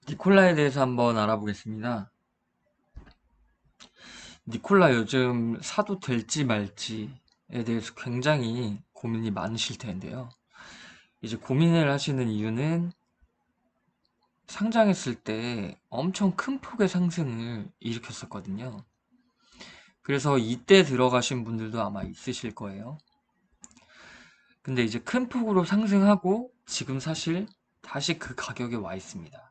니콜라에 대해서 한번 알아보겠습니다. 니콜라 요즘 사도 될지 말지에 대해서 굉장히 고민이 많으실 텐데요. 이제 고민을 하시는 이유는 상장했을 때 엄청 큰 폭의 상승을 일으켰었거든요. 그래서 이때 들어가신 분들도 아마 있으실 거예요. 근데 이제 큰 폭으로 상승하고 지금 사실 다시 그 가격에 와 있습니다.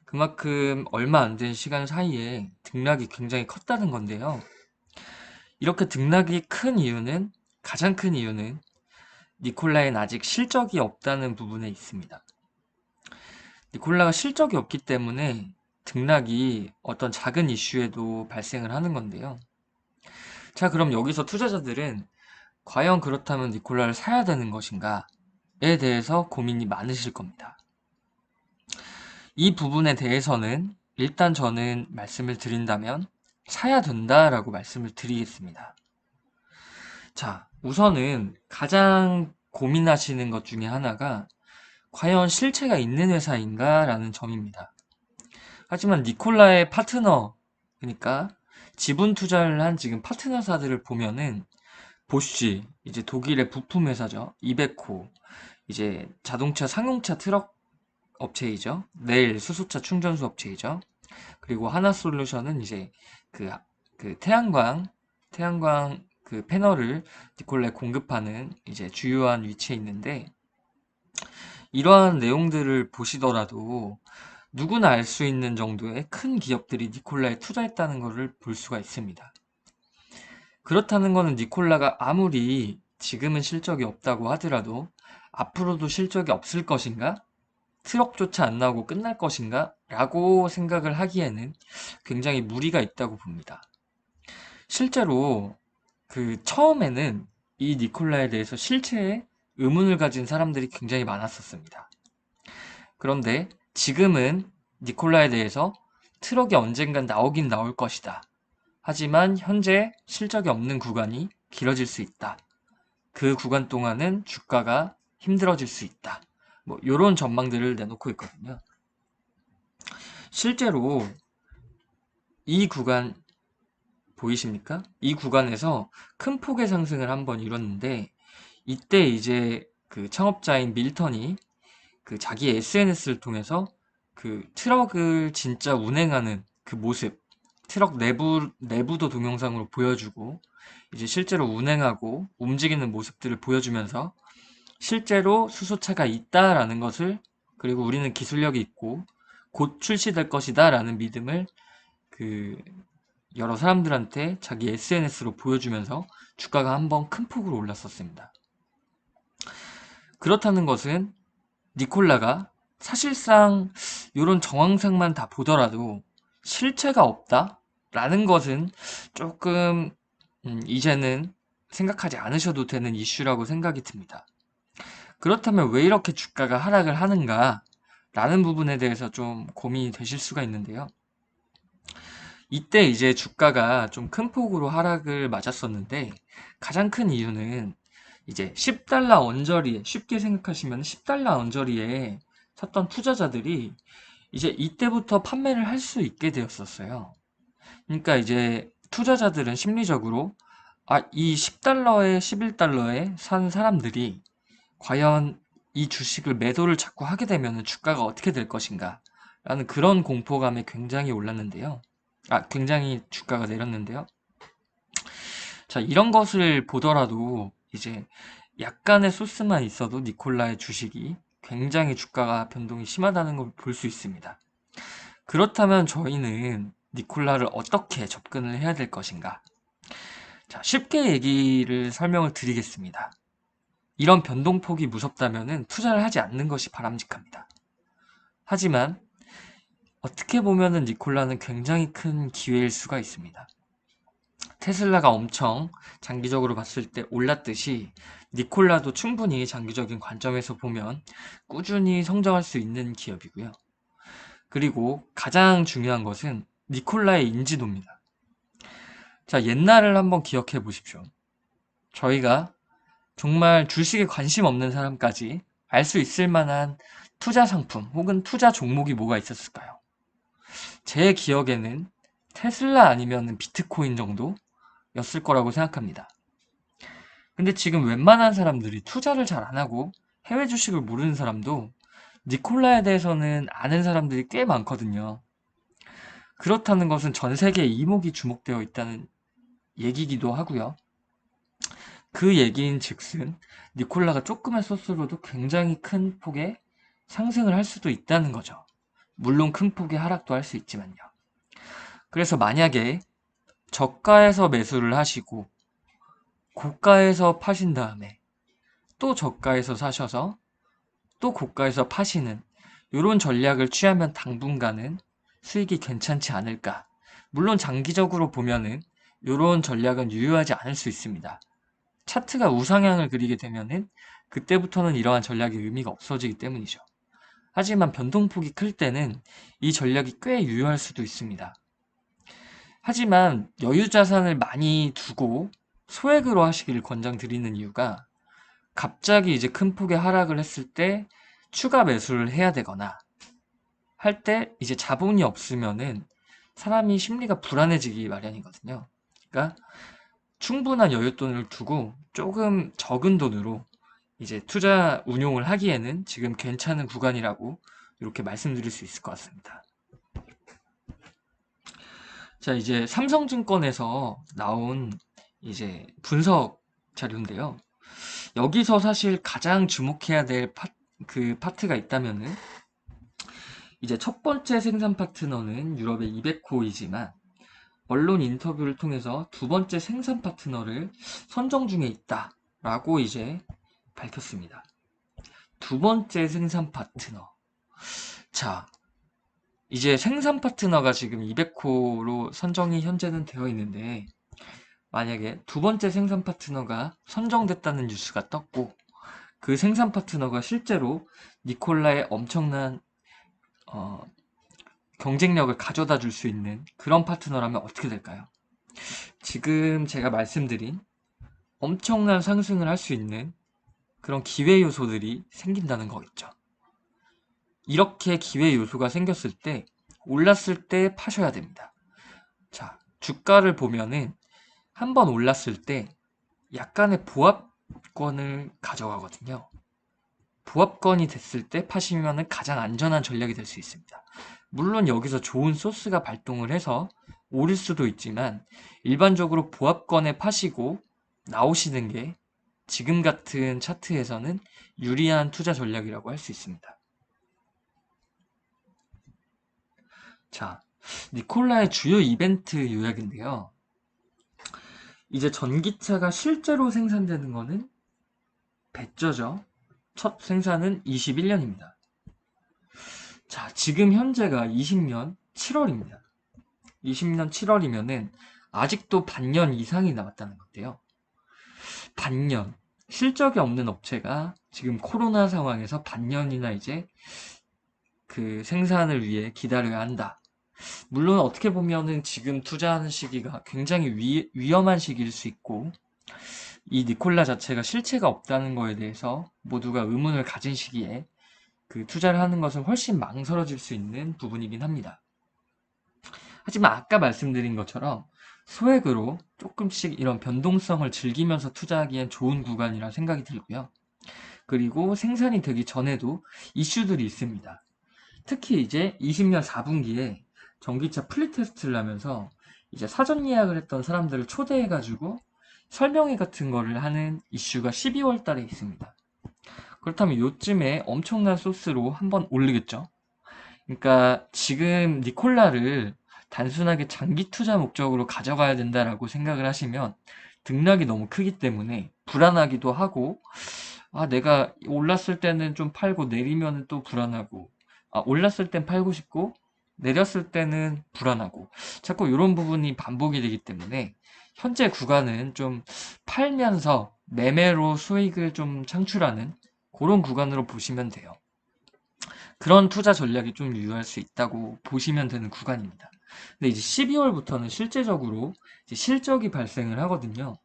그만큼 얼마 안 된 시간 사이에 등락이 굉장히 컸다는 건데요. 이렇게 등락이 큰 이유는, 가장 큰 이유는 니콜라엔 아직 실적이 없다는 부분에 있습니다. 니콜라가 실적이 없기 때문에 등락이 어떤 작은 이슈에도 발생을 하는 건데요. 자, 그럼 여기서 투자자들은 과연 그렇다면 니콜라를 사야 되는 것인가에 대해서 고민이 많으실 겁니다. 이 부분에 대해서는 일단 저는 말씀을 드린다면 사야 된다라고 말씀을 드리겠습니다. 자, 우선은 가장 고민하시는 것 중에 하나가 과연 실체가 있는 회사인가 라는 점입니다. 하지만 니콜라의 파트너, 그러니까 지분 투자를 한 지금 파트너사들을 보면은 보쉬, 이제 독일의 부품 회사죠. 이베코, 이제 자동차 상용차 트럭 업체이죠. 넬 수소차 충전소 업체이죠. 그리고 하나솔루션은 이제 그, 그 태양광 그 패널을 니콜라에 공급하는 이제 주요한 위치에 있는데, 이러한 내용들을 보시더라도 누구나 알 수 있는 정도의 큰 기업들이 니콜라에 투자했다는 것을 볼 수가 있습니다. 그렇다는 것은 니콜라가 아무리 지금은 실적이 없다고 하더라도 앞으로도 실적이 없을 것인가? 트럭조차 안 나오고 끝날 것인가? 라고 생각을 하기에는 굉장히 무리가 있다고 봅니다. 실제로 처음에는 이 니콜라에 대해서 실체에 의문을 가진 사람들이 굉장히 많았었습니다. 그런데 지금은 니콜라에 대해서 트럭이 언젠간 나오긴 나올 것이다. 하지만 현재 실적이 없는 구간이 길어질 수 있다. 그 구간 동안은 주가가 힘들어질 수 있다. 뭐 이런 전망들을 내놓고 있거든요. 실제로 이 구간 보이십니까? 이 구간에서 큰 폭의 상승을 한번 이뤘는데, 이때 이제 그 창업자인 밀턴이 그 자기 SNS를 통해서 그 트럭을 진짜 운행하는 그 모습, 트럭 내부도 동영상으로 보여주고, 이제 실제로 운행하고 움직이는 모습들을 보여주면서 실제로 수소차가 있다라는 것을, 그리고 우리는 기술력이 있고 곧 출시될 것이다라는 믿음을 그 여러 사람들한테 자기 SNS로 보여주면서 주가가 한번 큰 폭으로 올랐었습니다. 그렇다는 것은 니콜라가 사실상 이런 정황상만 다 보더라도 실체가 없다라는 것은 조금 이제는 생각하지 않으셔도 되는 이슈라고 생각이 듭니다. 그렇다면 왜 이렇게 주가가 하락을 하는가? 라는 부분에 대해서 좀 고민이 되실 수가 있는데요. 이때 이제 주가가 좀 큰 폭으로 하락을 맞았었는데, 가장 큰 이유는 이제 10달러 언저리에, 쉽게 생각하시면 10달러 언저리에 샀던 투자자들이 이제 이때부터 판매를 할 수 있게 되었었어요. 그러니까 이제 투자자들은 심리적으로 이 10달러에 11달러에 산 사람들이 과연 이 주식을 매도를 자꾸 하게 되면 주가가 어떻게 될 것인가 라는 그런 공포감에 굉장히 올랐는데요. 굉장히 주가가 내렸는데요. 자, 이런 것을 보더라도 이제 약간의 소스만 있어도 니콜라의 주식이 굉장히 주가가 변동이 심하다는 걸 볼 수 있습니다. 그렇다면 저희는 니콜라를 어떻게 접근을 해야 될 것인가? 자, 쉽게 얘기를 설명을 드리겠습니다. 이런 변동폭이 무섭다면 투자를 하지 않는 것이 바람직합니다. 하지만 어떻게 보면은 니콜라는 굉장히 큰 기회일 수가 있습니다. 테슬라가 엄청 장기적으로 봤을 때 올랐듯이 니콜라도 충분히 장기적인 관점에서 보면 꾸준히 성장할 수 있는 기업이고요. 그리고 가장 중요한 것은 니콜라의 인지도입니다. 자, 옛날을 한번 기억해 보십시오. 저희가 정말 주식에 관심 없는 사람까지 알 수 있을 만한 투자 상품 혹은 투자 종목이 뭐가 있었을까요? 제 기억에는 테슬라 아니면 비트코인 정도였을 거라고 생각합니다. 근데 지금 웬만한 사람들이 투자를 잘 안 하고 해외 주식을 모르는 사람도 니콜라에 대해서는 아는 사람들이 꽤 많거든요. 그렇다는 것은 전 세계에 이목이 주목되어 있다는 얘기기도 하고요. 그 얘기인 즉슨 니콜라가 조금의 소스로도 굉장히 큰 폭의 상승을 할 수도 있다는 거죠. 물론 큰 폭의 하락도 할 수 있지만요. 그래서 만약에 저가에서 매수를 하시고 고가에서 파신 다음에 또 저가에서 사셔서 또 고가에서 파시는 이런 전략을 취하면 당분간은 수익이 괜찮지 않을까. 물론 장기적으로 보면은 이런 전략은 유효하지 않을 수 있습니다. 차트가 우상향을 그리게 되면은 그때부터는 이러한 전략의 의미가 없어지기 때문이죠. 하지만 변동폭이 클 때는 이 전략이 꽤 유효할 수도 있습니다. 하지만 여유 자산을 많이 두고 소액으로 하시길 권장드리는 이유가 갑자기 이제 큰 폭의 하락을 했을 때 추가 매수를 해야 되거나 할 때 이제 자본이 없으면은 사람이 심리가 불안해지기 마련이거든요. 그러니까 충분한 여윳돈을 두고 조금 적은 돈으로 이제 투자 운용을 하기에는 지금 괜찮은 구간이라고 이렇게 말씀드릴 수 있을 것 같습니다. 자, 이제 삼성증권에서 나온 이제 분석 자료인데요. 여기서 사실 가장 주목해야 될 파트가 있다면은 이제 첫 번째 생산 파트너는 유럽의 이베코이지만 언론 인터뷰를 통해서 두 번째 생산 파트너를 선정 중에 있다라고 이제 밝혔습니다. 두 번째 생산 파트너. 자, 이제 생산 파트너가 지금 이베코로 선정이 현재는 되어 있는데 만약에 두 번째 생산 파트너가 선정됐다는 뉴스가 떴고 그 생산 파트너가 실제로 니콜라의 엄청난 경쟁력을 가져다 줄 수 있는 그런 파트너라면 어떻게 될까요? 지금 제가 말씀드린 엄청난 상승을 할 수 있는 그런 기회 요소들이 생긴다는 거겠죠. 이렇게 기회 요소가 생겼을 때 올랐을 때 파셔야 됩니다. 자, 주가를 보면은 한번 올랐을 때 약간의 보합권을 가져가거든요. 보합권이 됐을 때 파시면은 가장 안전한 전략이 될 수 있습니다. 물론 여기서 좋은 소스가 발동을 해서 오를 수도 있지만 일반적으로 보합권에 파시고 나오시는 게 지금 같은 차트에서는 유리한 투자 전략이라고 할 수 있습니다. 자, 니콜라의 주요 이벤트 요약인데요. 이제 전기차가 실제로 생산되는 거는 배저죠. 첫 생산은 21년입니다. 자, 지금 현재가 20년 7월입니다. 20년 7월이면은 아직도 반년 이상이 남았다는 건데요. 반년. 실적이 없는 업체가 지금 코로나 상황에서 반년이나 이제 그 생산을 위해 기다려야 한다. 물론 어떻게 보면은 지금 투자하는 시기가 굉장히 위험한 시기일 수 있고 이 니콜라 자체가 실체가 없다는 거에 대해서 모두가 의문을 가진 시기에 그 투자를 하는 것은 훨씬 망설여질 수 있는 부분이긴 합니다. 하지만 아까 말씀드린 것처럼 소액으로 조금씩 이런 변동성을 즐기면서 투자하기엔 좋은 구간이라 생각이 들고요. 그리고 생산이 되기 전에도 이슈들이 있습니다. 특히 이제 20년 4분기에 전기차 플리 테스트를 하면서 이제 사전 예약을 했던 사람들을 초대해가지고 설명회 같은 거를 하는 이슈가 12월 달에 있습니다. 그렇다면 요쯤에 엄청난 소스로 한번 올리겠죠. 그러니까 지금 니콜라를 단순하게 장기 투자 목적으로 가져가야 된다라고 생각을 하시면 등락이 너무 크기 때문에 불안하기도 하고 내가 올랐을 때는 좀 팔고 내리면 또 불안하고 올랐을 땐 팔고 싶고 내렸을 때는 불안하고 자꾸 이런 부분이 반복이 되기 때문에 현재 구간은 좀 팔면서 매매로 수익을 좀 창출하는 그런 구간으로 보시면 돼요. 그런 투자 전략이 좀 유효할 수 있다고 보시면 되는 구간입니다. 근데 이제 12월부터는 실제적으로 이제 실적이 발생을 하거든요.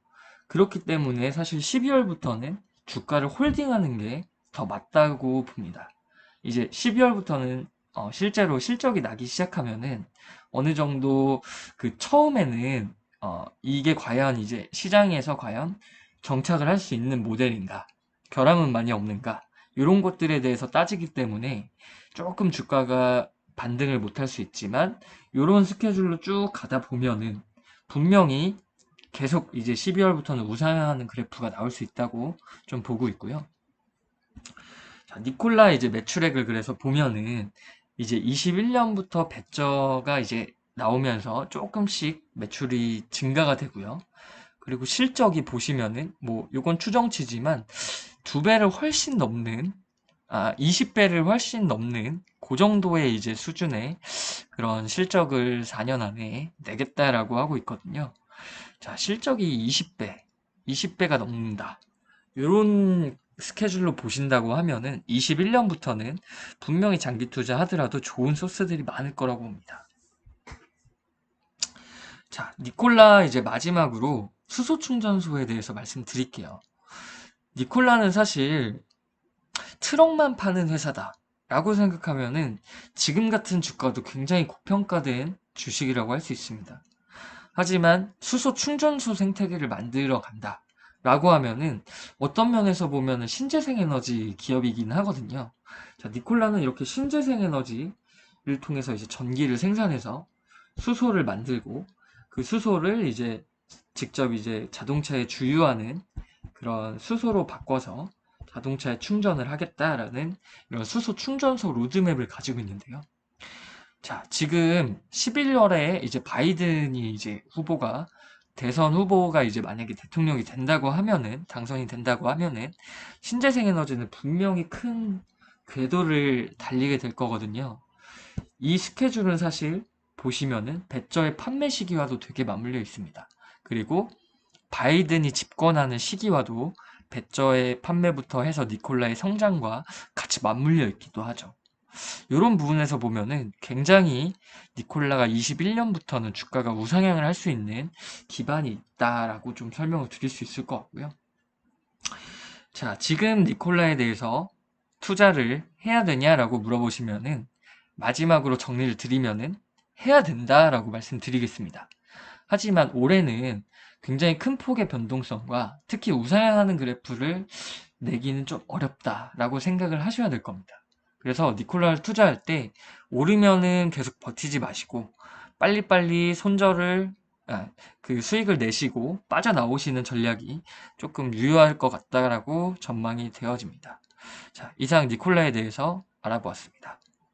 그렇기 때문에 사실 12월부터는 주가를 홀딩하는 게 더 맞다고 봅니다. 이제 12월부터는 실제로 실적이 나기 시작하면은 어느 정도 그 처음에는 이게 과연 이제 시장에서 과연 정착을 할 수 있는 모델인가, 결함은 많이 없는가, 이런 것들에 대해서 따지기 때문에 조금 주가가 반등을 못할 수 있지만 이런 스케줄로 쭉 가다 보면은 분명히 계속 이제 12월부터는 우상향하는 그래프가 나올 수 있다고 좀 보고 있고요. 자, 니콜라 이제 매출액을 그래서 보면은 이제 21년부터 배저가 이제 나오면서 조금씩 매출이 증가가 되고요. 그리고 실적이 보시면은 뭐 요건 추정치지만 2배를 훨씬 넘는 20배를 훨씬 넘는 그 정도의 이제 수준의 그런 실적을 4년 안에 내겠다라고 하고 있거든요. 자, 실적이 20배가 넘는다. 요런 스케줄로 보신다고 하면은 21년부터는 분명히 장기 투자 하더라도 좋은 소스들이 많을 거라고 봅니다. 자, 니콜라 이제 마지막으로 수소 충전소에 대해서 말씀드릴게요. 니콜라는 사실 트럭만 파는 회사다 라고 생각하면은 지금 같은 주가도 굉장히 고평가된 주식이라고 할 수 있습니다. 하지만 수소 충전소 생태계를 만들어 간다 라고 하면은 어떤 면에서 보면은 신재생 에너지 기업이긴 하거든요. 자, 니콜라는 이렇게 신재생 에너지를 통해서 이제 전기를 생산해서 수소를 만들고 그 수소를 이제 직접 이제 자동차에 주유하는 그런 수소로 바꿔서 자동차에 충전을 하겠다라는 이런 수소 충전소 로드맵을 가지고 있는데요. 자, 지금 11월에 이제 바이든이 이제 후보가 대선 후보가 이제 만약에 대통령이 된다고 하면은 당선이 된다고 하면은 신재생 에너지는 분명히 큰 궤도를 달리게 될 거거든요. 이 스케줄은 사실 보시면은 배저의 판매 시기와도 되게 맞물려 있습니다. 그리고 바이든이 집권하는 시기와도 배저의 판매부터 해서 니콜라의 성장과 같이 맞물려 있기도 하죠. 이런 부분에서 보면은 굉장히 니콜라가 21년부터는 주가가 우상향을 할 수 있는 기반이 있다라고 좀 설명을 드릴 수 있을 것 같고요. 자, 지금 니콜라에 대해서 투자를 해야 되냐라고 물어보시면은 마지막으로 정리를 드리면은 해야 된다라고 말씀드리겠습니다. 하지만 올해는 굉장히 큰 폭의 변동성과 특히 우상향하는 그래프를 내기는 좀 어렵다라고 생각을 하셔야 될 겁니다. 그래서 니콜라를 투자할 때 오르면은 계속 버티지 마시고 빨리빨리 그 수익을 내시고 빠져나오시는 전략이 조금 유효할 것 같다라고 전망이 되어집니다. 자, 이상 니콜라에 대해서 알아보았습니다.